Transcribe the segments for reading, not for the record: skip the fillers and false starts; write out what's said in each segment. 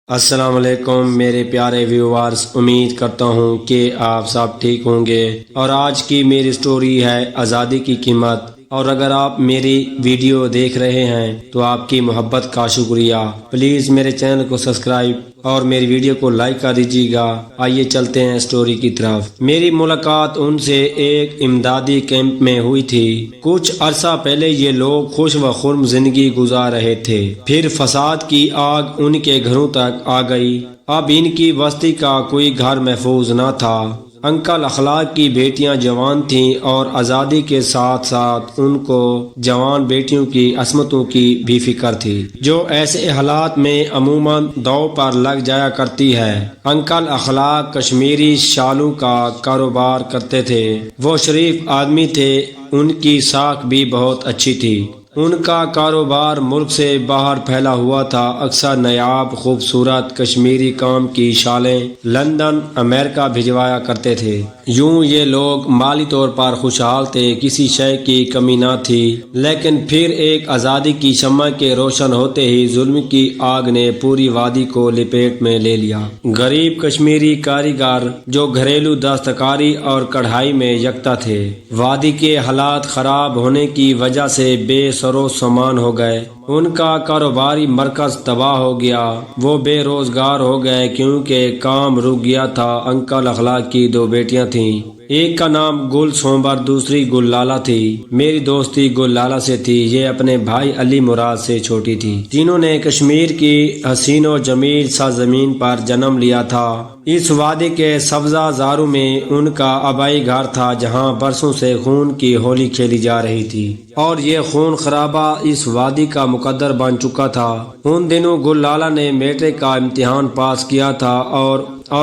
السلام علیکم میرے پیارے ویورز، امید کرتا ہوں کہ آپ سب ٹھیک ہوں گے۔ اور آج کی میری سٹوری ہے آزادی کی قیمت۔ اور اگر آپ میری ویڈیو دیکھ رہے ہیں تو آپ کی محبت کا شکریہ۔ پلیز میرے چینل کو سبسکرائب اور میری ویڈیو کو لائک کر دیجیے گا۔ آئیے چلتے ہیں سٹوری کی طرف۔ میری ملاقات ان سے ایک امدادی کیمپ میں ہوئی تھی۔ کچھ عرصہ پہلے یہ لوگ خوش و خرم زندگی گزار رہے تھے، پھر فساد کی آگ ان کے گھروں تک آ گئی۔ اب ان کی بستی کا کوئی گھر محفوظ نہ تھا۔ انکل اخلاق کی بیٹیاں جوان تھیں اور آزادی کے ساتھ ساتھ ان کو جوان بیٹیوں کی عصمتوں کی بھی فکر تھی، جو ایسے حالات میں عموماً داؤ پر لگ جایا کرتی ہے۔ انکل اخلاق کشمیری شالوں کا کاروبار کرتے تھے۔ وہ شریف آدمی تھے، ان کی ساکھ بھی بہت اچھی تھی۔ ان کا کاروبار ملک سے باہر پھیلا ہوا تھا۔ اکثر نایاب خوبصورت کشمیری کام کی شالیں لندن، امریکہ بھجوایا کرتے تھے۔ یوں یہ لوگ مالی طور پر خوشحال تھے، کسی شے کی کمی نہ تھی۔ لیکن پھر ایک آزادی کی شمع کے روشن ہوتے ہی ظلم کی آگ نے پوری وادی کو لپیٹ میں لے لیا۔ غریب کشمیری کاریگر جو گھریلو دستکاری اور کڑھائی میں یکتا تھے، وادی کے حالات خراب ہونے کی وجہ سے بے سرو سامان ہو گئے۔ ان کا کاروباری مرکز تباہ ہو گیا۔ وہ بے روزگار ہو گئے کیونکہ کام رک گیا تھا۔ انکل اخلاق کی دو بیٹیاں تھیں، ایک کا نام گل سومبر، دوسری گل لالا تھی۔ میری دوستی گل لالا سے تھی، یہ اپنے بھائی علی مراد سے چھوٹی تھی، جنہوں نے کشمیر کی حسین و جمیل سرزمین پر جنم لیا تھا۔ اس وادی کے سبزہ زاروں میں ان کا آبائی گھر تھا، جہاں برسوں سے خون کی ہولی کھیلی جا رہی تھی، اور یہ خون خرابہ اس وادی کا مقدر بن چکا تھا۔ ان دنوں گل لالا نے میٹرک کا امتحان پاس کیا تھا اور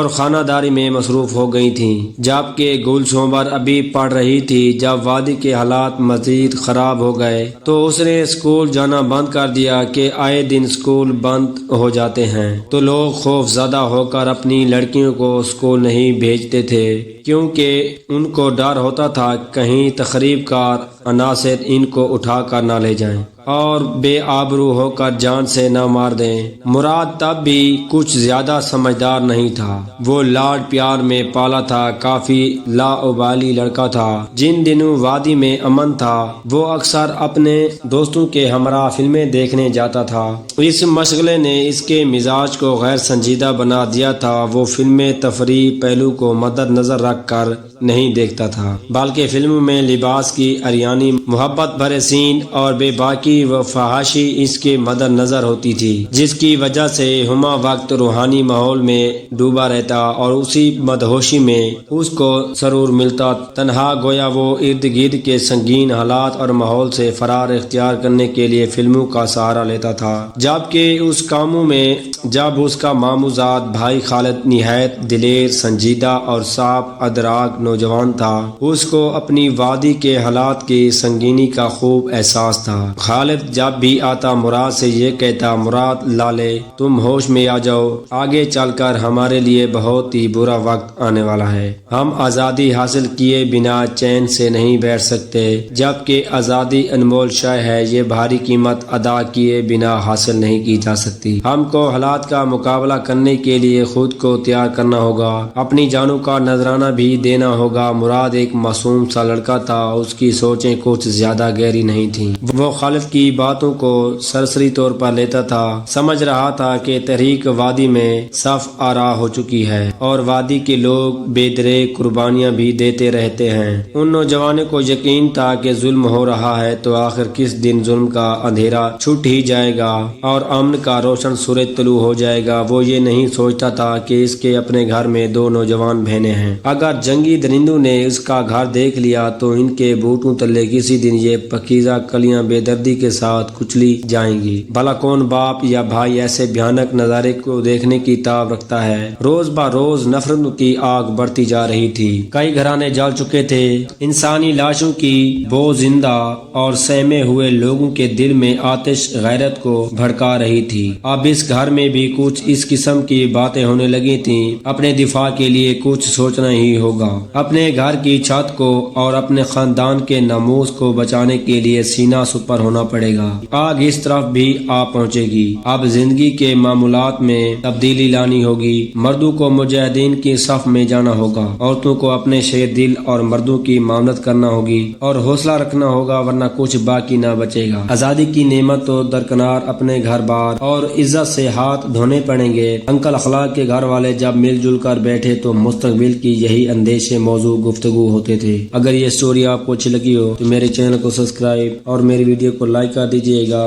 خانہ داری میں مصروف ہو گئی تھیں، جبکہ گل سومبر ابھی پڑھ رہی تھی۔ جب وادی کے حالات مزید خراب ہو گئے تو اس نے اسکول جانا بند کر دیا کہ آئے دن اسکول بند ہو جاتے ہیں تو لوگ خوف زدہ ہو کر اپنی لڑکیوں کو اسکول نہیں بھیجتے تھے، کیونکہ ان کو ڈر ہوتا تھا کہیں تخریب کار عناصر ان کو اٹھا کر نہ لے جائیں اور بے آبرو ہو کر جان سے نہ مار دیں۔ مراد تب بھی کچھ زیادہ سمجھدار نہیں تھا۔ وہ لاڈ پیار میں پالا تھا، کافی لا ابالی لڑکا تھا۔ جن دنوں وادی میں امن تھا، وہ اکثر اپنے دوستوں کے ہمراہ فلمیں دیکھنے جاتا تھا۔ اس مشغلے نے اس کے مزاج کو غیر سنجیدہ بنا دیا تھا۔ وہ فلمیں تفریح پہلو کو مد نظر رکھ کر نہیں دیکھتا تھا، بلکہ فلموں میں لباس کی اریانی، محبت بھرے سین اور بے باکی و فحاشی اس کے مد نظر ہوتی تھی، جس کی وجہ سے ہما وقت روحانی ماحول میں ڈوبا رہتا اور اسی مدہوشی میں اس کو سرور ملتا۔ تنہا گویا وہ ارد گرد کے سنگین حالات اور ماحول سے فرار اختیار کرنے کے لیے فلموں کا سہارا لیتا تھا، جبکہ اس کاموں میں جب اس کا ماموزاد بھائی خالد نہایت دلیر، سنجیدہ اور صاف ادراک نوجوان تھا۔ اس کو اپنی وادی کے حالات کی سنگینی کا خوب احساس تھا۔ خالد جب بھی آتا مراد سے یہ کہتا، مراد لالے تم ہوش میں آ جاؤ، آگے چل کر ہمارے لیے بہت ہی برا وقت آنے والا ہے۔ ہم آزادی حاصل کیے بنا چین سے نہیں بیٹھ سکتے، جبکہ آزادی انمول شے ہے، یہ بھاری قیمت ادا کیے بنا حاصل نہیں کی جا سکتی۔ ہم کو حالات کا مقابلہ کرنے کے لیے خود کو تیار کرنا ہوگا، اپنی جانوں کا نذرانہ بھی دینا ہوگا۔ مراد ایک معصوم سا لڑکا تھا، اس کی سوچیں کچھ زیادہ گہری نہیں تھیں۔ وہ خالد کی باتوں کو سرسری طور پر لیتا تھا، سمجھ رہا تھا کہ تحریک وادی میں صف آرا ہو چکی ہے اور وادی کے لوگ بے دریغ قربانیاں بھی دیتے رہتے ہیں۔ ان نوجوانوں کو یقین تھا کہ ظلم ہو رہا ہے تو آخر کس دن ظلم کا اندھیرا چھٹ ہی جائے گا اور امن کا روشن سورج طلوع ہو جائے گا۔ وہ یہ نہیں سوچتا تھا کہ اس کے اپنے گھر میں دو نوجوان بہنیں ہیں، اگر جنگی درندوں نے اس کا گھر دیکھ لیا تو ان کے بوٹوں تلے کسی دن یہ پکیزہ کلیاں بے دردی کے ساتھ کچلی جائیں گی۔ بھلا کون باپ یا بھائی ایسے بھیانک نظارے کو دیکھنے کی تاب رکھتا ہے۔ روز بہ روز نفرتوں کی آگ بڑھتی جا رہی تھی، کئی گھرانے جل چکے تھے، انسانی لاشوں کی بو زندہ اور سہمے ہوئے لوگوں کے دل میں آتش غیرت کو بھڑکا رہی تھی۔ اب اس گھر میں بھی کچھ اس قسم کی باتیں ہونے لگی تھیں۔ اپنے دفاع کے لیے کچھ سوچنا ہی نہیں ہوگا. اپنے گھر کی چھت کو اور اپنے خاندان کے ناموس کو بچانے کے لیے سینہ سپر ہونا پڑے گا. آگ اس طرف بھی آ پہنچے گی. اب زندگی کے معمولات میں تبدیلی لانی ہوگی. مردوں کو مجاہدین کی صف میں جانا ہوگا. عورتوں کو اپنے شیر دل اور مردوں کی معاونت کرنا ہوگی اور حوصلہ رکھنا ہوگا، ورنہ کچھ باقی نہ بچے گا. آزادی کی نعمت تو درکنار اپنے گھر بار اور عزت سے ہاتھ دھونے پڑیں گے. انکل اخلاق کے گھر والے جب مل جل کر بیٹھے تو مستقبل کی یہی اندیشے موضوع گفتگو ہوتے تھے. اگر یہ سٹوری آپ کو اچھی لگی ہو تو میرے چینل کو سبسکرائب اور میری ویڈیو کو لائک کر دیجیے گا.